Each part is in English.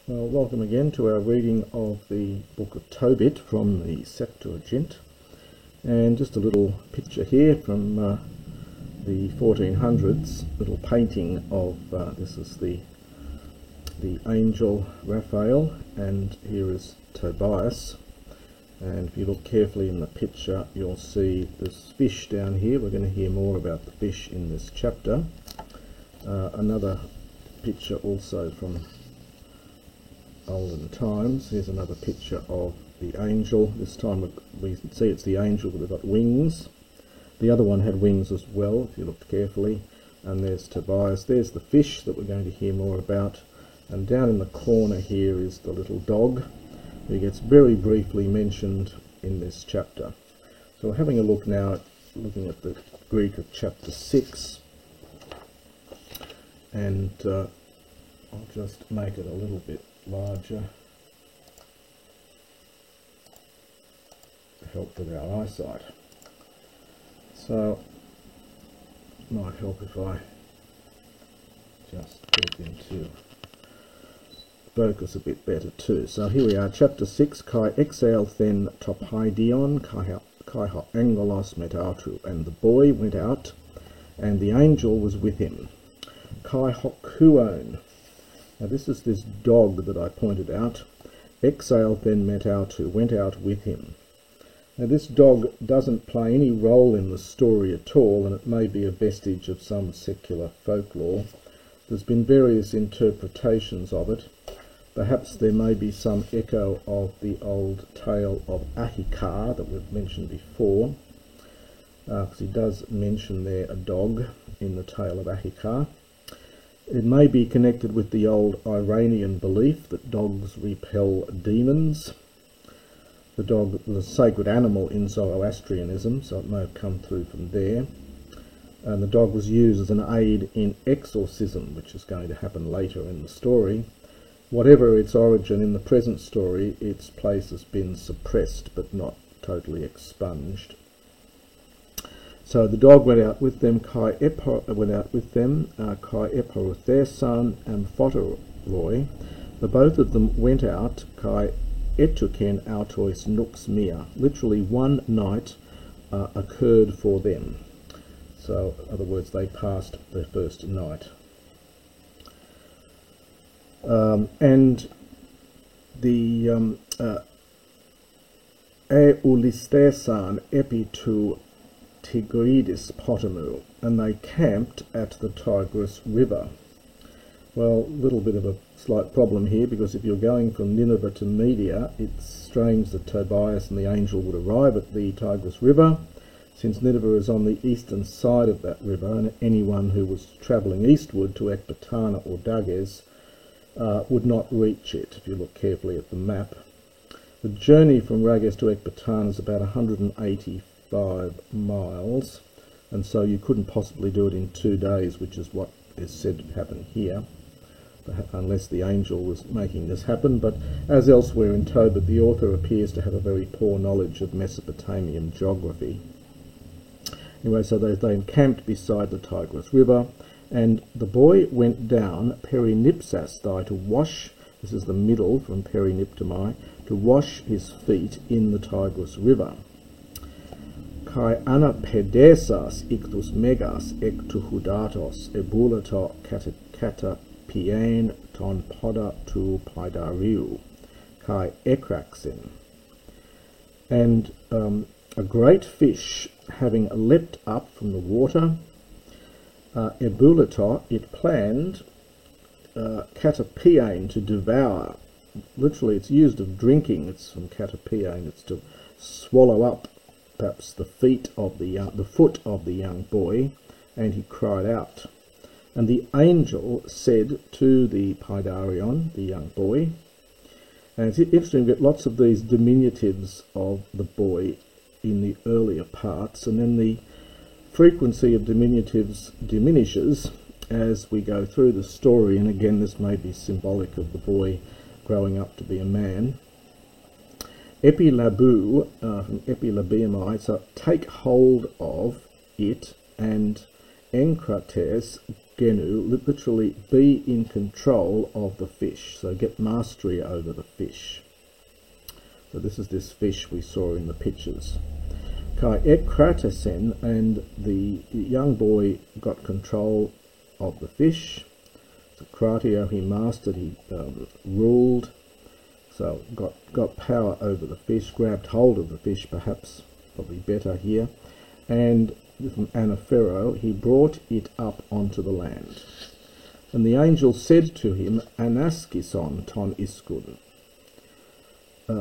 Well, welcome again to our reading of the Book of Tobit from the Septuagint, and just a little picture here from the 1400s, little painting of this is the angel Raphael, and here is Tobias. And if you look carefully in the picture, you'll see this fish down here. We're going to hear more about the fish in this chapter. Another picture also from olden times. Here's another picture of the angel. This time we see it's the angel that got wings. The other one had wings as well, if you looked carefully. And there's Tobias. There's the fish that we're going to hear more about. And down in the corner here is the little dog, who gets very briefly mentioned in this chapter. So we're having a look now at looking at the Greek of chapter 6. And I'll just make it a little bit larger to help with our eyesight. So it might help if I just put it into focus a bit better too. So here we are, chapter 6. Kai exaelthen topaidion kai ho angelos metautu, and the boy went out, and the angel was with him. Kai hokuon. Now this is this dog that I pointed out. Exaelthen metautu, went out with him. Now this dog doesn't play any role in the story at all, and it may be a vestige of some secular folklore. There's been various interpretations of it. Perhaps there may be some echo of the old tale of Ahikar that we've mentioned before, because he does mention there a dog in the tale of Ahikar. It may be connected with the old Iranian belief that dogs repel demons. The dog was a sacred animal in Zoroastrianism, so it may have come through from there. And the dog was used as an aid in exorcism, which is going to happen later in the story. Whatever its origin in the present story, its place has been suppressed but not totally expunged. So the dog went out with them, Kai Eparuthesan and Photoroi. The both of them went out, Kai Etuken autois nux mia. Literally one night occurred for them. So, in other words, they passed their first night. And the Eulistesan epitu Tigridis Potamu, and they camped at the Tigris River. Well, a little bit of a slight problem here, because if you're going from Nineveh to Media, it's strange that Tobias and the angel would arrive at the Tigris River, since Nineveh is on the eastern side of that river, and anyone who was travelling eastward to Ecbatana or Dages would not reach it, if you look carefully at the map. The journey from Rages to Ecbatana is about 185 miles, and so you couldn't possibly do it in 2 days, which is what is said to happen here, unless the angel was making this happen. But as elsewhere in Tobit, the author appears to have a very poor knowledge of Mesopotamian geography. Anyway, so they encamped beside the Tigris River, and the boy went down perinipsastai to wash, this is the middle from periniptomai, to wash his feet in the Tigris River. Kai anapedesas ictus megas ectuhudatos ebulato catapien ton poda tu paidariu, kai ekraxin. And a great fish, having leapt up from the water, ebulato, it planned catapien, to devour. Literally, it's used of drinking. It's from catapien. It's to swallow up, perhaps the foot of the young boy, and he cried out. And the angel said to the Paidarion, the young boy, and it's interesting, we get lots of these diminutives of the boy in the earlier parts, and then the frequency of diminutives diminishes as we go through the story, and again this may be symbolic of the boy growing up to be a man. Epilabu, from epilabiamai, so take hold of it, and enkrates genu, literally be in control of the fish, so get mastery over the fish. So this is this fish we saw in the pictures. Kai ekratesen, and the young boy got control of the fish. So kratio, he mastered, he ruled, so got power over the fish, grabbed hold of the fish, perhaps, probably better here, and from anaphero, he brought it up onto the land. And the angel said to him, anaskison ton iskun.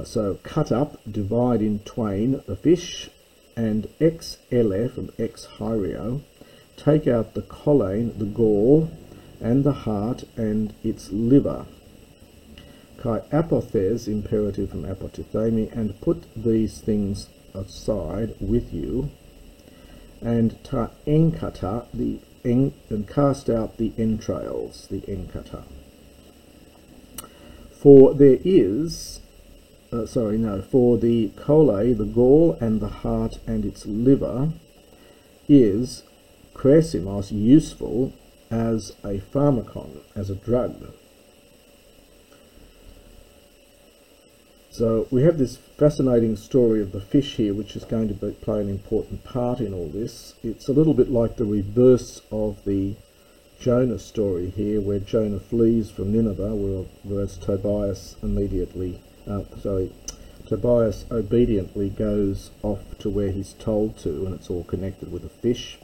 So cut up, divide in twain the fish, and ex ele, from ex hyrio, take out the choline, the gall, and the heart, and its liver. Kai apothes, imperative from apotithemi, and put these things aside with you, and ta enkata, and cast out the entrails, the enkata. For there is, for the chole, the gall, and the heart, and its liver, is kresimos, useful as a pharmacon, as a drug. So we have this fascinating story of the fish here, which is going to play an important part in all this. It's a little bit like the reverse of the Jonah story here, where Jonah flees from Nineveh, whereas Tobias obediently goes off to where he's told to, and it's all connected with a fish.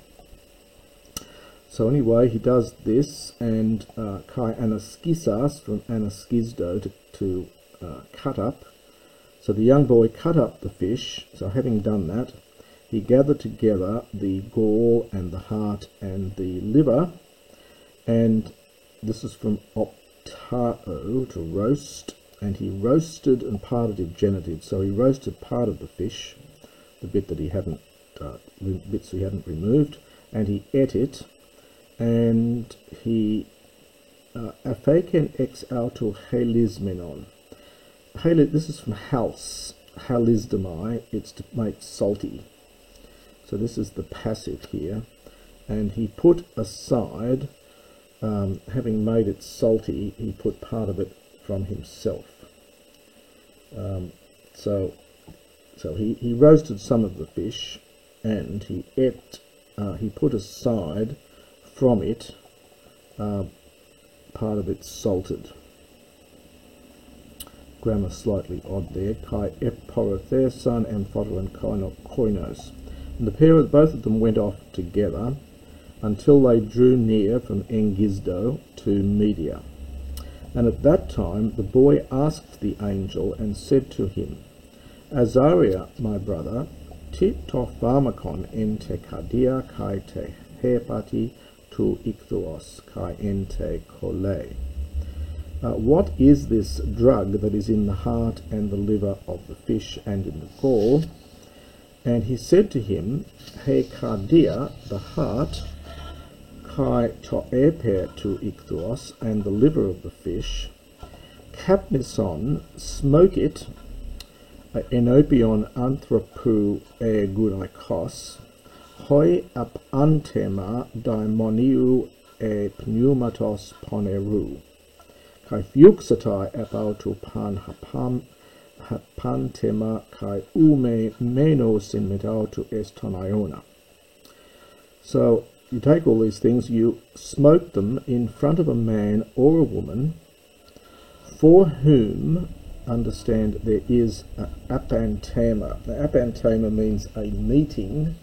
So anyway, he does this, and kai anaskisas, from anaskizdo, to cut up. So the young boy cut up the fish. So having done that, he gathered together the gall and the heart and the liver, and this is from optao, to roast, and he roasted and parted it genitive. So he roasted part of the fish, the bit that he hadn't, bits he hadn't removed, and he ate it, and he aphaken ex auto helismenon. This is from hals, halisdamai, it's to make salty. So this is the passive here, and he put aside, having made it salty, he put part of it from himself. So he roasted some of the fish, and he ate, he put aside from it part of it salted. Grammar slightly odd there. Kai eporotheson and photo koinos. And the pair of both of them went off together until they drew near from Engizdo to Media. And at that time the boy asked the angel and said to him, Azaria, my brother, ti to pharmacon ente cardia kai te hepati tu ichthuos kai ente chole. What is this drug that is in the heart and the liver of the fish and in the gall? And he said to him, He cardia, the heart, kai to eper tu ichthuos, and the liver of the fish, capnison, smoke it, enopion anthropu gunaikos, hoi ap antema daimoniu pneumatos poneru. Kai fuxatai apautu pan hapantema kai ume menos in metautu estonaiona. So you take all these things, you smoke them in front of a man or a woman for whom, understand, there is an apantema. The apantema means a meeting.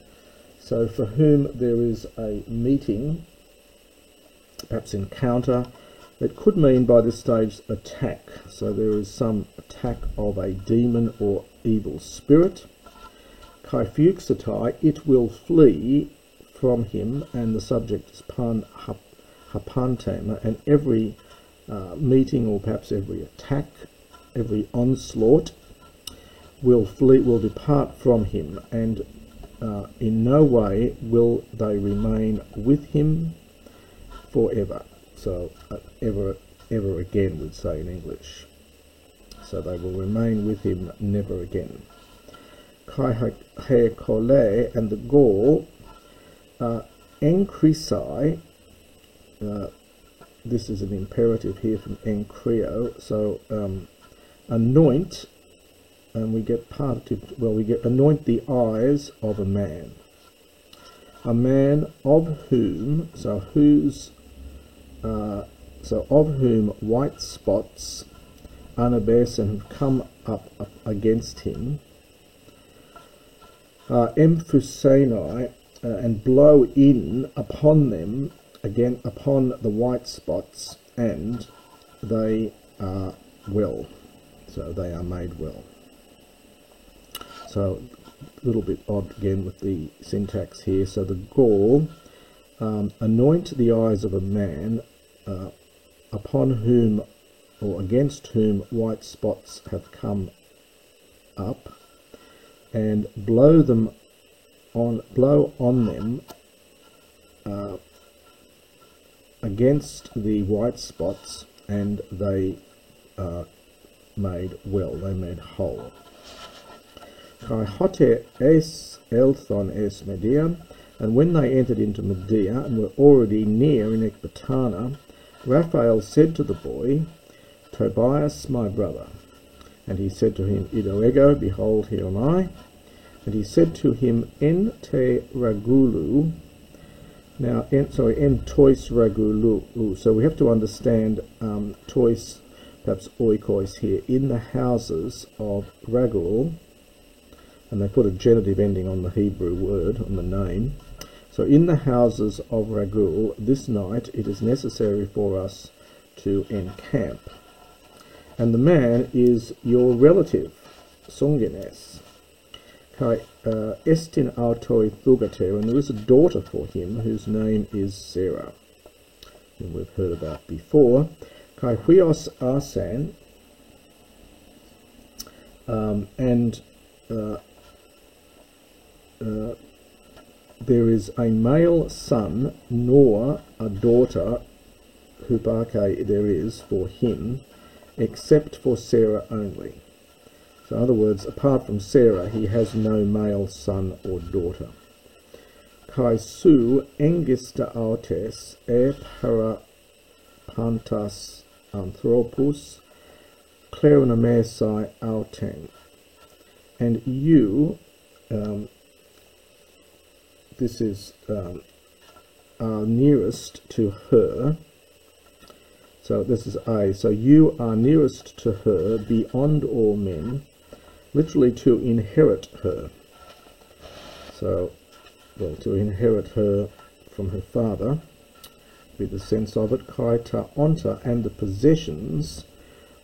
So for whom there is a meeting, perhaps encounter, it could mean by this stage attack. So there is some attack of a demon or evil spirit. Kai fuxatai, it will flee from him, and the subject is pan hapantema, and every meeting, or perhaps every attack, every onslaught will flee, will depart from him, and in no way will they remain with him forever. So ever again, we'd say in English. So they will remain with him never again. Kai he kole, and the gall, enkrisai, this is an imperative here from Encreo. So anoint, and we get partitive. Well, we get anoint the eyes of a man of whom, so whose, so of whom white spots Anabesen have come up against him, emphusenai, and blow in upon them, again upon the white spots, and they are well. So they are made well. So a little bit odd again with the syntax here. So the Gaul, anoint the eyes of a man upon whom or against whom white spots have come up, and blow on them against the white spots, and they are made well, they made whole. Kai hote es elthon es Medea, and when they entered into Medea and were already near in Ecbatana, Raphael said to the boy, Tobias, my brother. And he said to him, Ido ego, behold, here am I. And he said to him, En te ragulu. Now, en tois ragulu. So we have to understand tois, perhaps oikos here, in the houses of Ragul. And they put a genitive ending on the Hebrew word, on the name. So in the houses of Ragul, this night it is necessary for us to encamp. And the man is your relative, Songenes. Kai estin autoi thugater, and there is a daughter for him whose name is Sarah, whom we've heard about before. Kai huios arsan, and there is a male son, nor a daughter, hupake there is for him, except for Sarah only. So in other words, apart from Sarah, he has no male son or daughter. Kai su engista autes e para pantas anthropus kleronamesai auten. And you, this is are nearest to her. So this is A. So you are nearest to her beyond all men, literally to inherit her. So, well, to inherit her from her father, be the sense of it. Kaita onta, and the possessions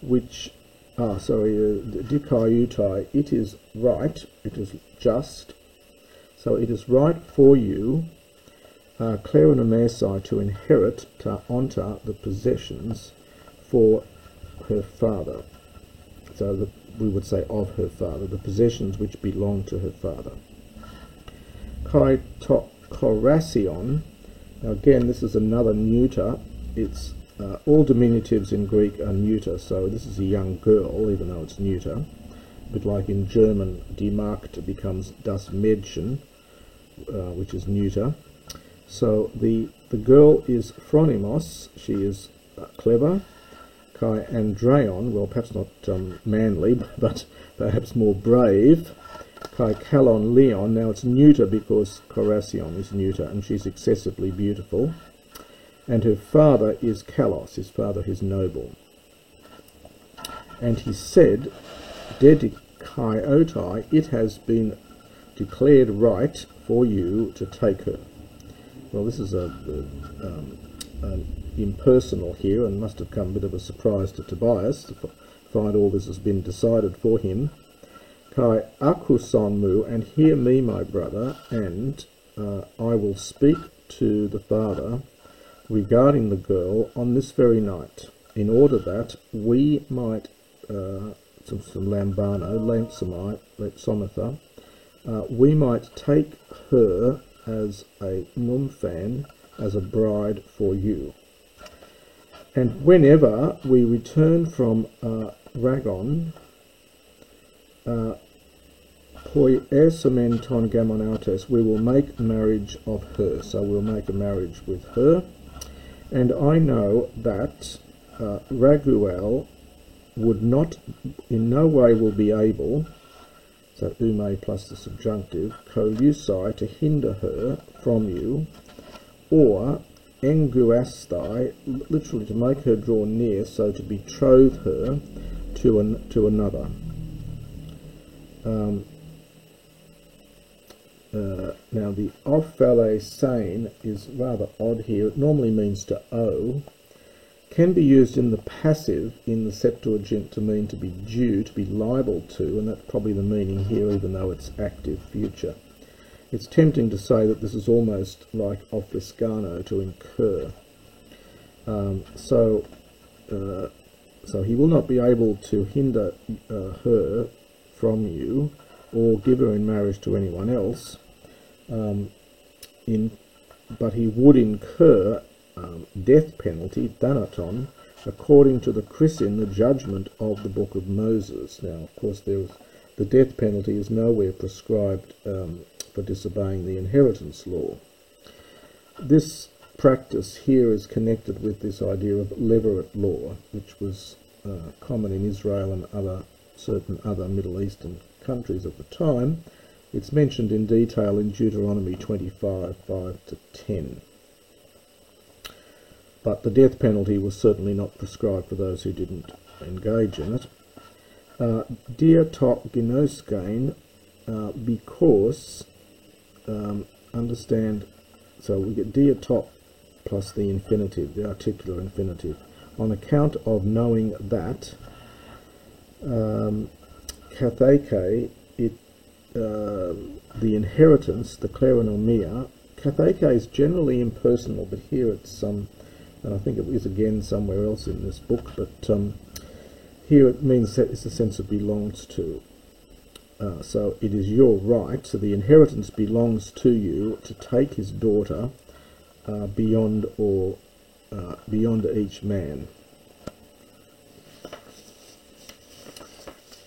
which are, dikaiutai, it is right, it is just. So it is right for you, Kleronomesai, to inherit ta onta, the possessions for her father. So we would say of her father, the possessions which belong to her father. Kai to korasion. Now again, this is another neuter. It's all diminutives in Greek are neuter, so this is a young girl, even though it's neuter. A bit like in German, die Magd becomes das Mädchen, which is neuter. So the girl is Phronimos, she is clever. Kai Andreon, well, perhaps not manly, but perhaps more brave. Kai Kalon Leon, now it's neuter because Korasion is neuter, and she's excessively beautiful. And her father is Kalos, his father is noble. And he said, Dedikaiotai, it has been declared right for you to take her. Well, this is an impersonal here, and must have come a bit of a surprise to Tobias to find all this has been decided for him. Kai akusonmu, and hear me, my brother, and I will speak to the father regarding the girl on this very night, in order that we might, some lambano, lepsomatha, we might take her as a numfan, as a bride for you. And whenever we return from Ragon, poi esomenton gamonautes, we will make marriage of her. So we'll make a marriage with her. and I know that Raguel would not, in no way will be able, so ume plus the subjunctive, kolusai, to hinder her from you, or enguastai, literally to make her draw near, so to betroth her to another. Now the ophale sane is rather odd here. It normally means to owe. Can be used in the passive in the Septuagint to mean to be due, to be liable to, and that's probably the meaning here, even though it's active future. It's tempting to say that this is almost like offriscano, to incur. So he will not be able to hinder her from you, or give her in marriage to anyone else, but he would incur death penalty, thanaton, according to the Chrisin, the judgment of the Book of Moses. Now, of course, the death penalty is nowhere prescribed for disobeying the inheritance law. This practice here is connected with this idea of levirate law, which was common in Israel and certain other Middle Eastern countries at the time. It's mentioned in detail in Deuteronomy 25, 5-10. But the death penalty was certainly not prescribed for those who didn't engage in it. Diatok ginoskein, because, understand, so we get diatok plus the infinitive, the articular infinitive, on account of knowing that, katheke, the inheritance, the kleronomia, katheke is generally impersonal, but here it's and I think it is again somewhere else in this book, but here it means that it's a sense of belongs to. So it is your right, so the inheritance belongs to you to take his daughter beyond each man.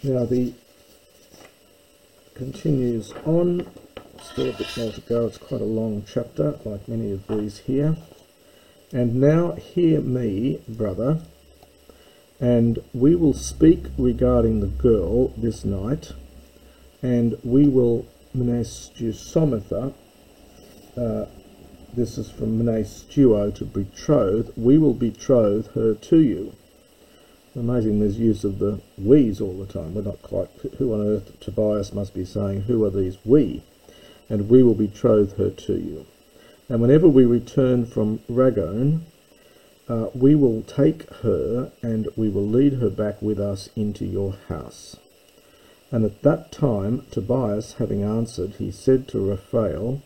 Now the continues on, still a bit more to go. It's quite a long chapter, like many of these here. And now hear me, brother, and we will speak regarding the girl this night, and we will mnestusometha, this is from mnestuo, to betroth, we will betroth her to you. Amazing there's use of the we's all the time. We're not quite, who on earth, Tobias must be saying, who are these we? And we will betroth her to you. And whenever we return from Ragon, we will take her and we will lead her back with us into your house. And at that time, Tobias having answered, he said to Raphael,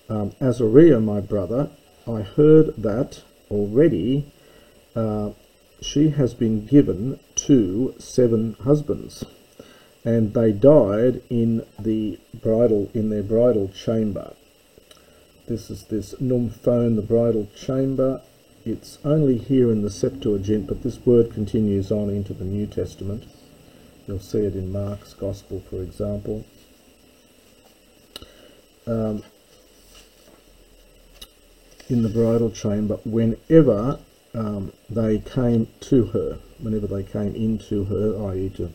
Azariah, my brother, I heard that already she has been given to 7 husbands, and they died in their bridal chamber. This is this numphone, the bridal chamber. It's only here in the Septuagint, but this word continues on into the New Testament. You'll see it in Mark's Gospel, for example. In the bridal chamber, whenever they came to her, whenever they came into her, i.e. to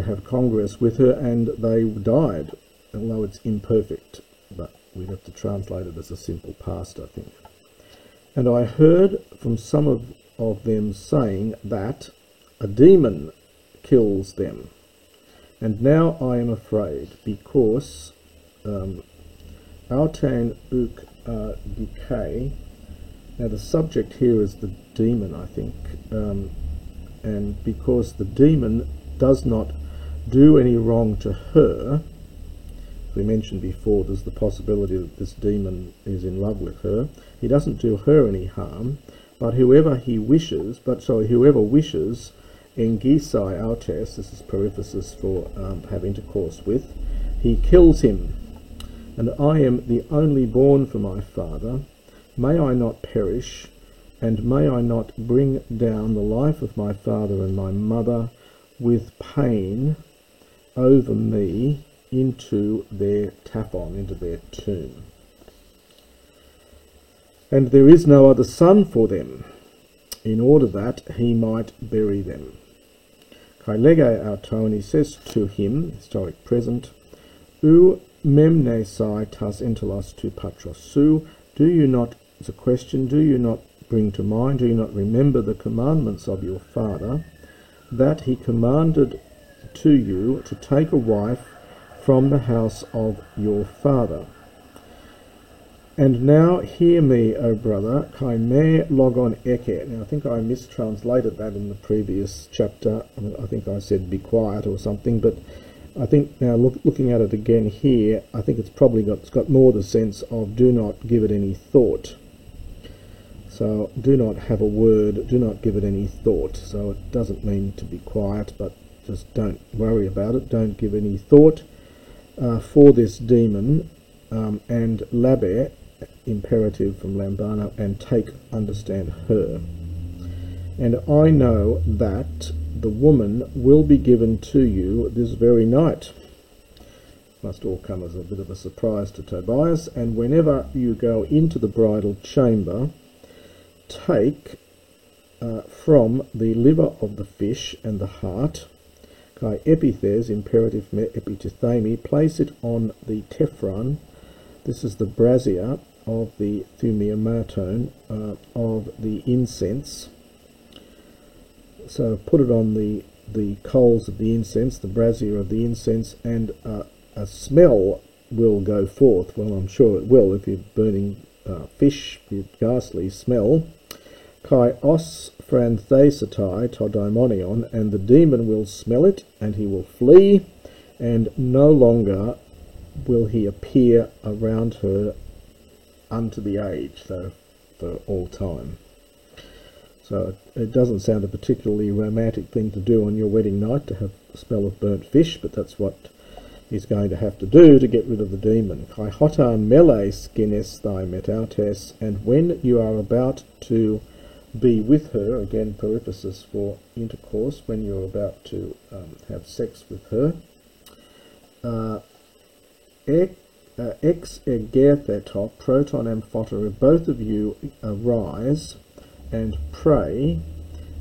have congress with her, and they died, although it's imperfect, but we'd have to translate it as a simple past, I think. And I heard from some of them saying that a demon kills them. And now I am afraid, because Autan uk decay. Now the subject here is the demon, I think, and because the demon does not do any wrong to her, we mentioned before there's the possibility that this demon is in love with her. He doesn't do her any harm, but whoever wishes, engisai autes, this is periphrasis for have intercourse with, he kills him. And I am the only born for my father. May I not perish, and may I not bring down the life of my father and my mother with pain over me into their taphon, into their tomb. and there is no other son for them, in order that he might bury them. Kai lege auto, and he says to him, historic present, U memnesai tas entelos tu patros su, do you not, it's a question, do you not bring to mind, do you not remember the commandments of your father, that he commanded to you to take a wife from the house of your father? And now hear me, O brother, kai me logon eke. Now I think I mistranslated that in the previous chapter. I think I said be quiet or something, but I think now looking at it again here, I think it's got more the sense of do not give it any thought. So do not have a word, do not give it any thought. So it doesn't mean to be quiet, but just don't worry about it, don't give any thought for this demon, and labe, imperative from Lambano, and take, understand her. And I know that the woman will be given to you this very night. Must all come as a bit of a surprise to Tobias. And whenever you go into the bridal chamber, take from the liver of the fish and the heart, kai epithes, imperative me epitithemi, place it on the tephron. This is the brazier of the thumiamatone, of the incense. So put it on the coals of the incense, the brazier of the incense, and a smell will go forth. Well, I'm sure it will if you're burning fish, the ghastly smell. Kai os phranthesatai todaimonion, and the demon will smell it, and he will flee, and no longer will he appear around her unto the age, so for all time. So it doesn't sound a particularly romantic thing to do on your wedding night, to have a smell of burnt fish, but that's what he's going to have to do to get rid of the demon. Kai hotan mele skines thai metautes, and when you are about to be with her, again periphrasis for intercourse, when you're about to have sex with her, ex egertheto proton amphotere, both of you arise and pray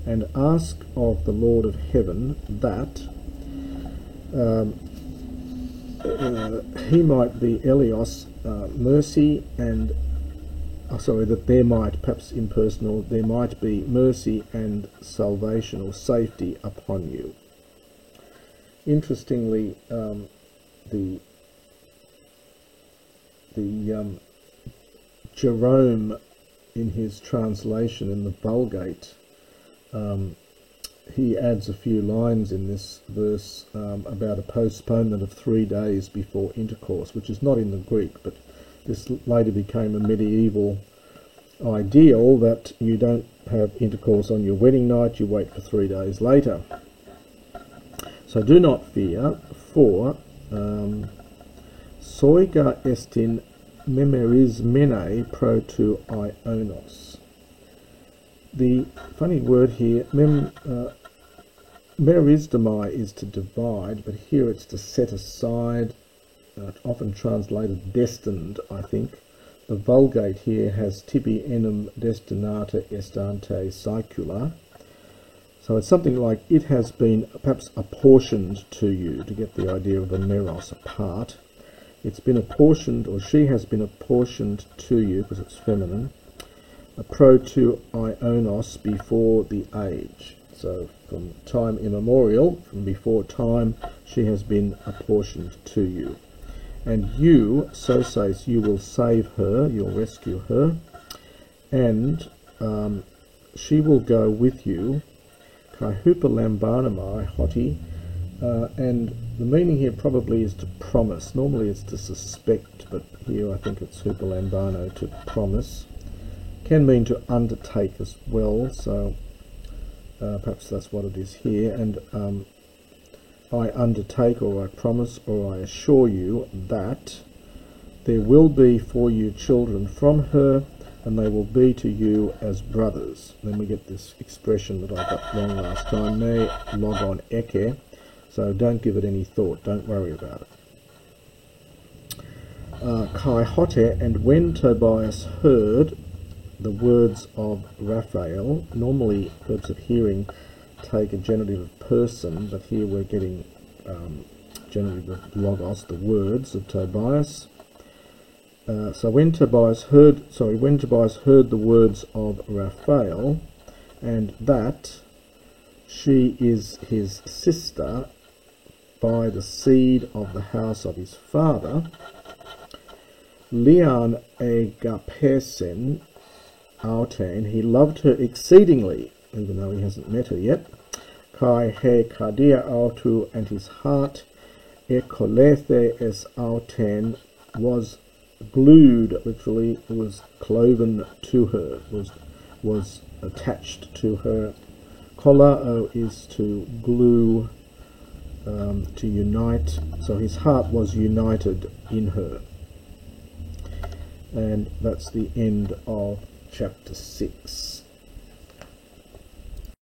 and ask of the Lord of heaven that he might be Elios, mercy, and that there might, perhaps impersonal, there might be mercy and salvation or safety upon you. Interestingly, the Jerome, in his translation in the Vulgate, he adds a few lines in this verse about a postponement of 3 days before intercourse, which is not in the Greek, but this later became a medieval ideal that you don't have intercourse on your wedding night, you wait for 3 days later. So do not fear, for soiga estin memerismene pro tu ionos. The funny word here, merisdamai, is to divide, but here it's to set aside, often translated destined, I think. The Vulgate here has tibi enim destinata estante saecula. So it's something like it has been perhaps apportioned to you, to get the idea of a meros, a part. It's been apportioned, or she has been apportioned to you, because it's feminine, a pro to ionos, before the age. So from time immemorial, from before time, she has been apportioned to you. And you, so says, you will save her, you'll rescue her, and she will go with you, kai hupalambanamai hoti, and the meaning here probably is to promise. Normally it's to suspect, but here I think it's hupalambano, to promise. Can mean to undertake as well, so perhaps that's what it is here. And I undertake, or I promise, or I assure you that there will be for you children from her, and they will be to you as brothers. Then we get this expression that I got wrong last time, me logon eke. So don't give it any thought, don't worry about it. Kai hote, and when Tobias heard the words of Raphael. Normally verbs of hearing take a genitive of person, but here we're getting genitive of logos, the words of Tobias. So when Tobias heard the words of Raphael, and that she is his sister by the seed of the house of his father, Lian egapesen auten, he loved her exceedingly, even though he hasn't met her yet. Kai he kadia autu, and his heart ekolethe es auten, was glued, literally was cloven to her, was attached to her. Kolao is to glue, to unite, so his heart was united in her. And that's the end of chapter 6.